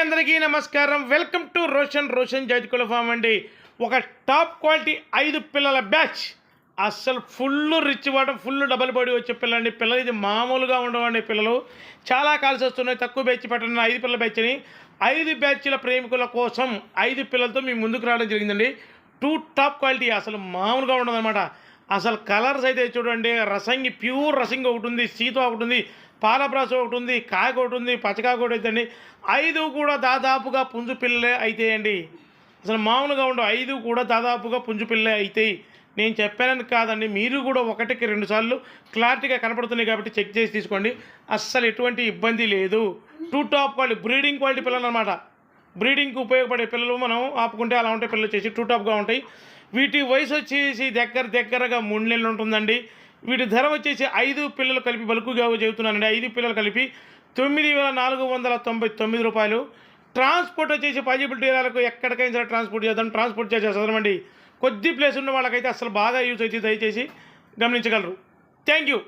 అందరికీ నమస్కారం. Welcome to Roshan జాజికోల form అండి. ఒక టాప్ క్వాలిటీ 5 పిల్లల బ్యాచ్. అస్సలు full rich water, full double body వచ్చే పిల్లండి. పిల్లలు ఇది మామూలుగా ఉండవండి. పిల్లలు చాలా కాల్స్ వస్తున్నాయి. తక్కువ బ్యాచ్ పెట్టండి 5 పిల్లల బ్యాచ్ని. 5 బ్యాచ్ల ప్రేమికుల కోసం 5 పిల్లలతో మీ ముందుకు రావడం జరిగిందండి. 2 టాప్ క్వాలిటీ, అసలు మామూలుగా ఉండదన్నమాట. అసలు కలర్స్ అయితే చూడండి, రసంగి, ప్యూర్ రసంగి ఒకటి ఉంది, సీత ఒకటి ఉంది, పాలబ్రాస్ ఒకటి ఉంది, కాయకు ఒకటి ఉంది, పచ్చకాయ ఒకటి అవుతుంది. 5 కూడా దాదాపుగా పుంజు పిల్లలే అవుతాయండి. అసలు మామూలుగా ఉండవు. 5 కూడా దాదాపుగా పుంజు పిల్లలే అవుతాయి. నేను చెప్పానని కాదండి, మీరు కూడా 1కి 2 సార్లు క్లారిటీగా కనపడుతున్నాయి కాబట్టి చెక్ చేసి తీసుకోండి. అస్సలు ఎటువంటి ఇబ్బంది లేదు. 2 టాప్ క్వాలిటీ బ్రీడింగ్ క్వాలిటీ పిల్లలు అనమాట. బ్రీడింగ్కి ఉపయోగపడే పిల్లలు మనం ఆపుకుంటే అలా ఉంటే పిల్లలు వచ్చేసి 2 టాప్గా ఉంటాయి. వీటి వయసు వచ్చేసి దగ్గరగా 3 నెలలు ఉంటుందండి. వీటి ధర వచ్చేసి 5 పిల్లలు కలిపి బల్కుగా చెబుతున్నానండి. 5 పిల్లలు కలిపి 9,499 రూపాయలు. ట్రాన్స్పోర్ట్ వచ్చేసి పాజిబిలిటీ వాళ్ళకు ఎక్కడికైనా సరే ట్రాన్స్పోర్ట్ చేద్దాం. ట్రాన్స్పోర్ట్ చేసేస్తామండి. కొద్ది ప్లేస్ ఉన్న వాళ్ళకైతే అసలు బాగా యూజ్ అయితే దయచేసి గమనించగలరు. Thank you.